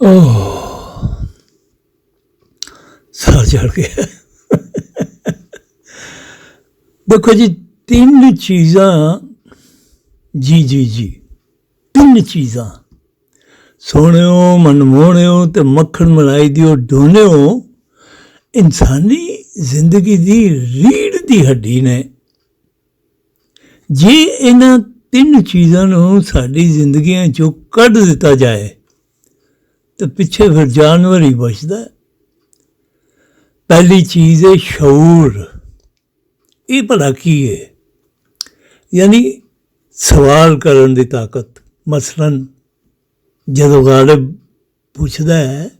ओह साह चढ़ गया। देखो जी, तीन चीज़ां जी जी जी तीन चीज़ां सोहणिओ मनमोहणिओ ते मक्खण मलाई दिओ डोनिओ इंसानी जिंदगी दी रीढ़ दी हड्डी ने। जे इन्हां तीन चीज़ां नूं साडी जिंदगियां चों कढ दिता जाए तो पिछे फिर जानवर ही बचदा है। पहली चीज़ है शऊर। ये भला की है? यानी सवाल करन दी ताकत। मसलन जदों गालिब पूछदा है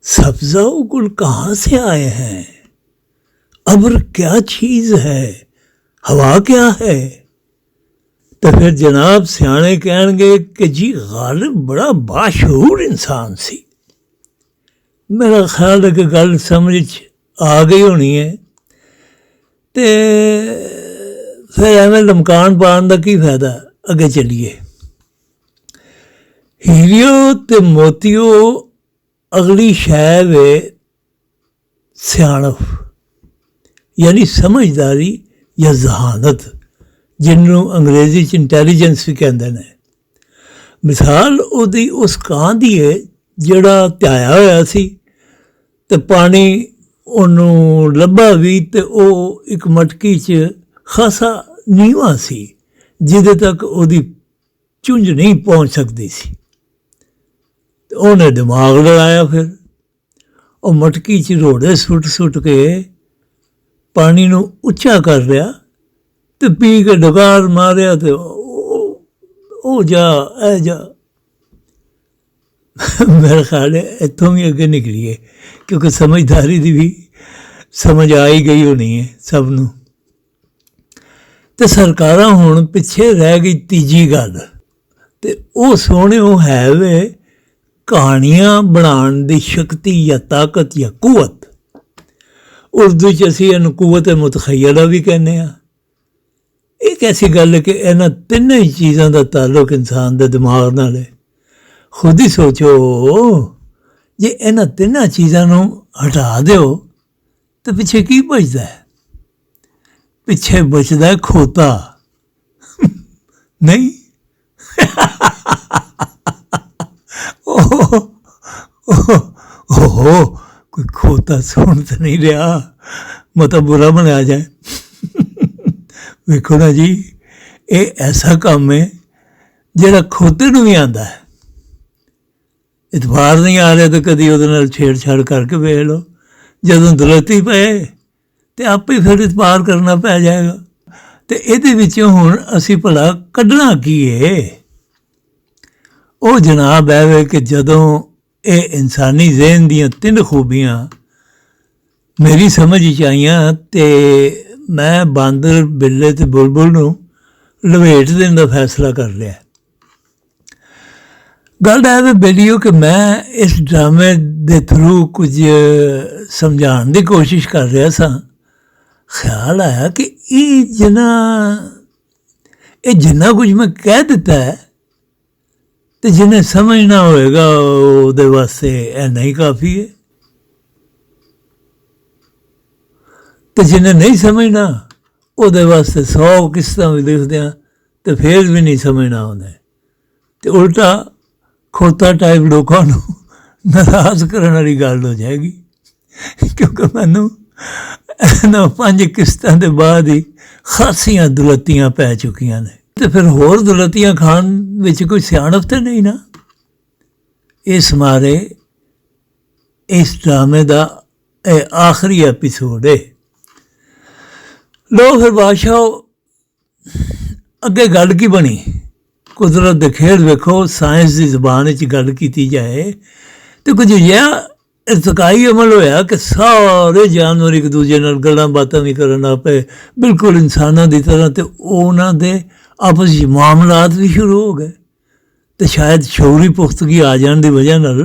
सब्ज़ा गुल कहाँ से आए हैं, अब्र क्या चीज़ है, हवा क्या है, तो फिर जनाब सियाणे कहणगे कि जी गालिब बड़ा बाशऊर इंसान सी। मेरा ख्याल है कि गल समझ आ गई होनी है। तो फिर एवें लमकान पान का की फायदा। अगे चलिए। हीरियो ते मोतियो अगली शै वे सियाणप, यानी समझदारी या जहानत, जिन्हों अंग्रेजी च इंटैलीजेंस भी कहते हैं। मिसाल उहदी उस कां दी है जिहड़ा ध्याया होया सी ते पानी उन्होंने लभा भी तो वह एक मटकी च खासा नीवा सी जिदे तक उहदी चुंझ नहीं पहुँच सकती सी। उन्हें दिमाग लड़ाया, फिर वो मटकी च रोड़े सुट सुट के पानी नूं उच्चा कर लिया तो पी के डकार मारिया तो ओ जा ए जा। मेरा ख्याल है इतों भी अगे निकलीए, क्योंकि समझदारी की भी समझ आ ही गई होनी है सबनों। तो सरकारां हुण पिछे रह गई तीजी गल, तो वो सोहणे है वे कहानियां बनाने की शक्ति या ताकत या कुवत। उर्दू च असीं इहनूं कुवत मुतखयला भी कहने आ। एक ऐसी गल है कि इन्हां तिन्ने ही चीज़ां का ताल्लुक इंसान के दिमाग नाल है। खुद ही सोचो, जे इन्हां तिन्हां चीज़ां नूं हटा दो तो पिछे की बचदा है? पिछे बचदा है खोता। नहीं ओहो कोई खोता सुन तो नहीं रहा, मतलब बुरा मनाया जाए। वेखो ना जी, ये ऐसा काम है जिहड़ा खोते नूं भी आंदा है। इतबार नहीं आ रहा तो कभी उहदे नाल छेड़छाड़ करके वेख लो, जदों दलती पे तो आप ही फिर इतबार करना पै जाएगा। तो इहदे विचों हुण असीं भला कढना की है? वो जनाब है वे कि जदों ये इंसानी ज़हन दियां तीन खूबियां मेरी समझ च आईयां तो मैं बांदर बिल्ले ते बुलबुल नूं लपेट देने का फैसला कर लिया। गल है बेलियो कि मैं इस ड्रामे के थ्रू कुछ समझाने की कोशिश कर रहा सा। ख्याल आया कि ये जिन्ना कुछ मैं कह दिता है तो जिन्हें समझना होएगा उहदे वास्ते इन्ना ही काफ़ी है, तो जिन्हें नहीं समझना उहदे वास्ते 100 किस्तां भी लिख दें तो फिर भी नहीं समझना उन्हें। तो उल्टा खोता टाइप लोगों को नाराज़ करने वाली गल हो जाएगी, क्योंकि मैनू 5 किस्तां के बाद ही खासियां दुलतियां पै चुकियां ने। तो फिर होर दुलतियां खान विच कोई सियाणप तो नहीं ना। इस मारे इस ड्रामे का आखिरी एपीसोड है। लो फिर बादशाह अगे गल की बनी? कुदरत के खेल वेखो, साइंस की जबान गल की जाए तो कुछ यह इरतकाई अमल होया कि सारे जानवर एक दूजे नाल गल्लां बातां भी करन लग पे, बिल्कुल इंसानां की तरह। तो उन्हां दे आपस में मामलात भी शुरू हो गए। तो शायद शौरी पुख्तगी आ जाने की वजह नाल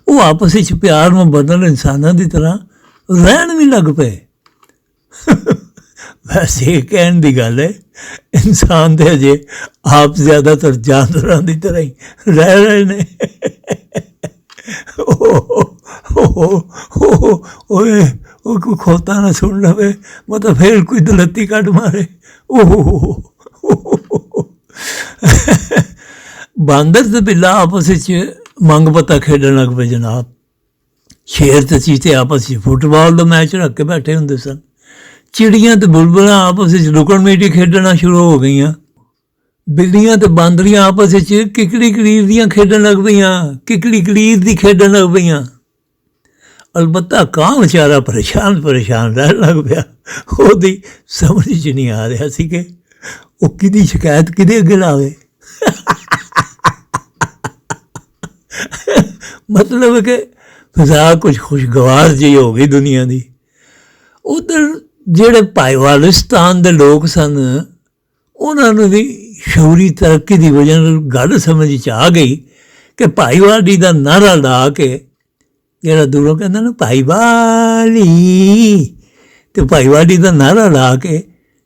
वो आपस में प्यार मुहब्बत इंसानां की तरह रहन भी लग पे। वैसे ये कहने की गल है, इंसान तो अजे आप ज़्यादातर जानवरों की तरह ही रह रहे हैं। ਓਏ ਉਹ ਕੋਈ ਖੋਤਾ ਨਾ ਸੁਣ ਲਵੇ, ਮਤਲਬ ਫਿਰ ਕੋਈ ਦਲੱਤੀ ਕੱਢ ਮਾਰੇ। ਬਾਂਦਰ ਤੇ ਬਿੱਲਾ ਆਪਸ ਵਿੱਚ ਮੰਗ ਪੱਤਾ ਖੇਡਣ ਲੱਗ ਪਏ ਜਨਾਬ। ਸ਼ੇਰ ਤੇ ਚੀਤੇ ਆਪਸ ਵਿੱਚ ਫੁੱਟਬਾਲ ਦਾ ਮੈਚ ਰੱਖ ਕੇ ਬੈਠੇ ਹੁੰਦੇ ਸਨ। ਚਿੜੀਆਂ ਤੇ ਬੁਲਬੁਲਾਂ ਆਪਸ ਵਿੱਚ ਲੁਕਣ ਮੀਟੀ ਖੇਡਣਾ ਸ਼ੁਰੂ ਹੋ ਗਈਆਂ। ਬਿੱਲੀਆਂ ਤੇ ਬਾਂਦਰੀਆਂ ਆਪਸ ਵਿੱਚ ਕਿਕਲੀ ਕਲੀਰ ਦੀਆਂ ਖੇਡਣ ਲੱਗ ਪਈਆਂ, ਕਿਕਲੀ ਕਲੀਰ ਦੀ ਖੇਡਣ ਲੱਗ ਪਈਆਂ। ਅਲਬੱਤਾ ਕਾਂ ਵਿਚਾਰਾ ਪਰੇਸ਼ਾਨ ਰਹਿਣ ਲੱਗ ਪਿਆ। ਉਹਦੀ ਸਮਝ 'ਚ ਨਹੀਂ ਆ ਰਿਹਾ ਸੀ ਕਿ ਉਹ ਕਿਹਦੀ ਸ਼ਿਕਾਇਤ ਕਿਹਦੇ ਅੱਗੇ ਲਾਵੇ। ਮਤਲਬ ਕਿ ਫਿਜ਼ਾ ਕੁਝ ਖੁਸ਼ਗਵਾਰ ਜਿਹੀ ਹੋ ਗਈ ਦੁਨੀਆ ਦੀ। ਉੱਧਰ ਜਿਹੜੇ ਭਾਈਵਾਲਿਸਤਾਨ ਦੇ ਲੋਕ ਸਨ, ਉਹਨਾਂ ਨੂੰ ਵੀ ਸ਼ੌਰੀ ਤਰੱਕੀ ਦੀ ਵਜ੍ਹਾ ਨਾਲ ਗੱਲ ਸਮਝ 'ਚ ਆ ਗਈ ਕਿ ਭਾਈਵਾਲੀ ਦਾ ਨਾਅਰਾ ਲਾ ਕੇ, ਜਿਹੜਾ ਦੂਰੋਂ ਕਹਿੰਦਾ ਨਾ ਭਾਈਵਾਲੀ, ਅਤੇ ਭਾਈਵਾਲੀ ਦਾ ਨਾਅਰਾ ਲਾ ਕੇ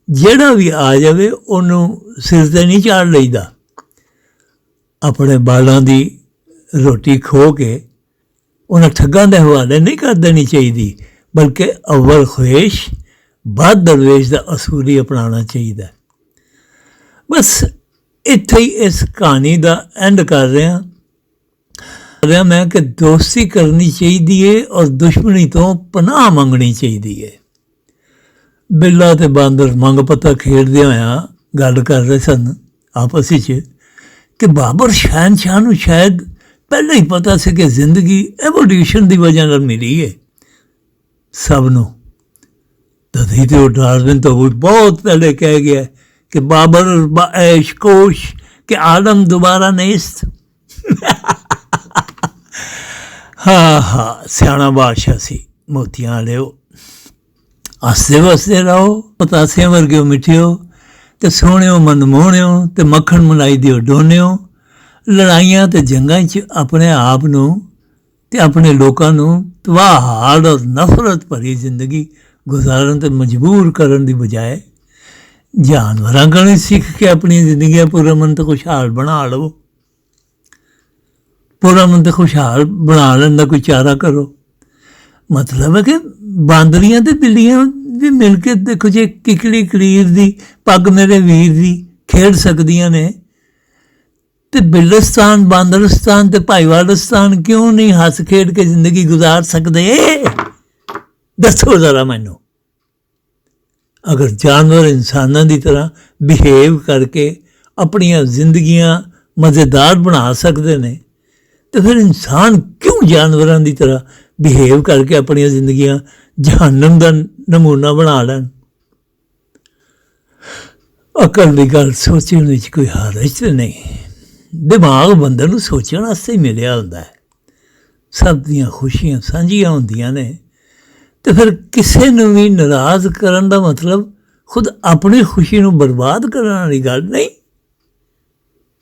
ਜਿਹੜਾ ਵੀ ਆ ਜਾਵੇ ਉਹਨੂੰ ਸਿਰ 'ਤੇ ਨਹੀਂ ਚਾੜ ਲਈਦਾ। ਆਪਣੇ ਬਾਲਾਂ ਦੀ ਰੋਟੀ ਖੋਹ ਕੇ ਉਹਨਾਂ ਠੱਗਾਂ ਦੇ ਹਵਾਲੇ ਨਹੀਂ ਕਰ ਦੇਣੀ ਚਾਹੀਦੀ, ਬਲਕਿ ਅਵਲ ਖੁਏਸ਼ ਬਾਅਦ ਦਰਵੇਸ਼ ਦਾ ਅਸੂਲ ਹੀ ਅਪਣਾਉਣਾ ਚਾਹੀਦਾ। ਬਸ ਇੱਥੇ ਹੀ ਇਸ ਕਹਾਣੀ ਦਾ ਐਂਡ ਕਰ ਰਿਹਾ ਮੈਂ ਕਿ ਦੋਸਤੀ ਕਰਨੀ ਚਾਹੀਦੀ ਹੈ ਔਰ ਦੁਸ਼ਮਣੀ ਤੋਂ ਪਨਾਹ ਮੰਗਣੀ ਚਾਹੀਦੀ ਹੈ। ਬਿੱਲਾ ਤੇ ਬਾਂਦਰ ਮੰਗ ਪੱਤਾ ਖੇਡਦਿਆਂ ਹੋਇਆਂ ਗੱਲ ਕਰ ਰਹੇ ਸਨ ਆਪਸ ਵਿੱਚ ਕਿ ਬਾਬਰ ਸ਼ਹਿਨਸ਼ਾਹ ਨੂੰ ਸ਼ਾਇਦ ਪਹਿਲਾਂ ਹੀ ਪਤਾ ਸੀ ਕਿ ਜ਼ਿੰਦਗੀ ਐਵੋਲਿਊਸ਼ਨ ਦੀ ਵਜ੍ਹਾ ਨਾਲ ਮਿਲੀ ਹੈ ਸਭ ਨੂੰ। ਤਦੀ ਤੇ ਉਹ ਡਾਰਵਿਨ ਤੋਂ ਬਹੁਤ ਪਹਿਲੇ ਕਹਿ ਗਿਆ ਕਿ ਬਾਬਰ ਬਾਇਸ਼ ਕੋਸ਼ ਕਿ ਆਦਮ ਦੁਬਾਰਾ ਨੇਸਤ। ਹਾਂ ਸਿਆਣਾ ਬਾਦਸ਼ਾਹ ਸੀ ਮੋਤੀਆਂ ਵਾਲਿਓ। ਹੱਸਦੇ ਵਸਦੇ ਰਹੋ, ਪਤਾਸਿਆਂ ਵਰਗਿਓ ਮਿੱਠਿਓ, ਅਤੇ ਸੋਹਣਿਓ ਮਨਮੋਹਣਿਓ, ਅਤੇ ਮੱਖਣ ਮਲਾਈ ਦਿਓ ਡੋਨਿਓ। ਲੜਾਈਆਂ ਅਤੇ ਜੰਗਾਂ 'ਚ ਆਪਣੇ ਆਪ ਨੂੰ ਅਤੇ ਆਪਣੇ ਲੋਕਾਂ ਨੂੰ ਤਬਾਹਾਲ ਔਰ ਨਫ਼ਰਤ ਭਰੀ ਜ਼ਿੰਦਗੀ ਗੁਜ਼ਾਰਨ 'ਤੇ ਮਜਬੂਰ ਕਰਨ ਦੀ ਬਜਾਏ ਜਾਨਵਰਾਂ ਕੋਲੋਂ ਸਿੱਖ ਕੇ ਆਪਣੀਆਂ ਜ਼ਿੰਦਗੀਆਂ ਪੁਰਅਮਨ ਅਤੇ ਖੁਸ਼ਹਾਲ ਬਣਾ ਲਵੋ। ਪੁਰਅਮਨ ਅਤੇ ਖੁਸ਼ਹਾਲ ਬਣਾ ਲੈਣ ਦਾ ਕੋਈ ਚਾਰਾ ਕਰੋ। ਮਤਲਬ ਹੈ ਕਿ ਬਾਂਦਰੀਆਂ ਅਤੇ ਬਿੱਲੀਆਂ ਵੀ ਮਿਲ ਕੇ ਦੇਖੋ, ਜੇ ਕਿਕਲੀ ਕਲੀਰ ਦੀ ਪੱਗ ਮੇਰੇ ਵੀਰ ਦੀ ਖੇਡ ਸਕਦੀਆਂ ਨੇ, ਅਤੇ ਬਿੱਲਸਤਾਨ, ਬਾਂਦਰਸਤਾਨ ਅਤੇ ਭਾਈਵਾਲਸਤਾਨ ਕਿਉਂ ਨਹੀਂ ਹੱਸ ਖੇਡ ਕੇ ਜ਼ਿੰਦਗੀ ਗੁਜ਼ਾਰ ਸਕਦੇ? ਦੱਸੋ ਜ਼ਰਾ ਮੈਨੂੰ। ਅਗਰ ਜਾਨਵਰ ਇਨਸਾਨਾਂ ਦੀ ਤਰ੍ਹਾਂ ਬਿਹੇਵ ਕਰਕੇ ਆਪਣੀਆਂ ਜ਼ਿੰਦਗੀਆਂ ਮਜ਼ੇਦਾਰ ਬਣਾ ਸਕਦੇ ਨੇ, ਅਤੇ ਫਿਰ ਇਨਸਾਨ ਕਿਉਂ ਜਾਨਵਰਾਂ ਦੀ ਤਰ੍ਹਾਂ ਬਿਹੇਵ ਕਰਕੇ ਆਪਣੀਆਂ ਜ਼ਿੰਦਗੀਆਂ ਜਹੰਨਮ ਦਾ ਨਮੂਨਾ ਬਣਾ ਲੈਣ? ਅਕਲ ਦੀ ਗੱਲ ਸੋਚਣ ਵਿੱਚ ਕੋਈ ਹਰਜ ਤਾਂ ਨਹੀਂ। ਦਿਮਾਗ ਬੰਦੇ ਨੂੰ ਸੋਚਣ ਵਾਸਤੇ ਹੀ ਮਿਲਿਆ ਹੁੰਦਾ ਹੈ। ਸਭ ਦੀਆਂ ਖੁਸ਼ੀਆਂ ਸਾਂਝੀਆਂ ਹੁੰਦੀਆਂ ਨੇ, ਅਤੇ ਫਿਰ ਕਿਸੇ ਨੂੰ ਵੀ ਨਾਰਾਜ਼ ਕਰਨ ਦਾ ਮਤਲਬ ਖੁਦ ਆਪਣੀ ਖੁਸ਼ੀ ਨੂੰ ਬਰਬਾਦ ਕਰਨ ਵਾਲੀ ਗੱਲ ਨਹੀਂ।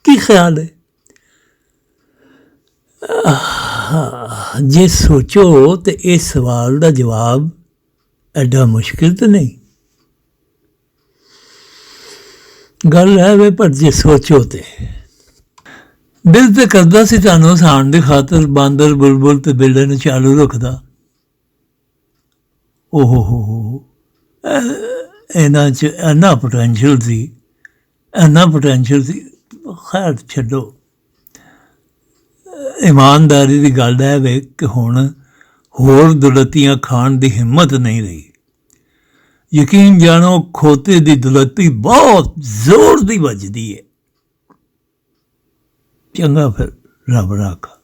ਕੀ ਖਿਆਲ ਹੈ? ਜੇ ਸੋਚੋ ਤਾਂ ਇਸ ਸਵਾਲ ਦਾ ਜਵਾਬ ਐਡਾ ਮੁਸ਼ਕਿਲ ਤਾਂ ਨਹੀਂ। ਗੱਲ ਹੈ ਵੇ, ਪਰ ਜੇ ਸੋਚੋ ਤੇ ਦਿਲ ਤੇ ਕਰਦਾ ਸੀ ਤੁਹਾਨੂੰ ਹਸਾਉਣ ਦੀ ਖਾਤਰ ਬਾਂਦਰ ਬੁਲਬੁਲ ਤੇ ਬਿੱਲੇ ਨੂੰ ਚਾਲੂ ਰੱਖਦਾ। ਓਹੋ ਇਹਨਾਂ 'ਚ ਇੰਨਾ ਪੋਟੈਂਸ਼ੀਅਲ ਸੀ। ਖੈਰ ਛੱਡੋ। ਇਮਾਨਦਾਰੀ ਦੀ ਗੱਲ ਹੈ ਵੇ ਕਿ ਹੁਣ ਹੋਰ ਦੌਲਤੀਆਂ ਖਾਣ ਦੀ ਹਿੰਮਤ ਨਹੀਂ ਰਹੀ। ਯਕੀਨ ਜਾਣੋ, ਖੋਤੇ ਦੀ ਦੌਲਤੀ ਬਹੁਤ ਜ਼ੋਰ ਦੀ ਵੱਜਦੀ ਹੈ। ਚੰਗਾ ਫਿਰ, ਰੱਬ ਰਾਖਾ।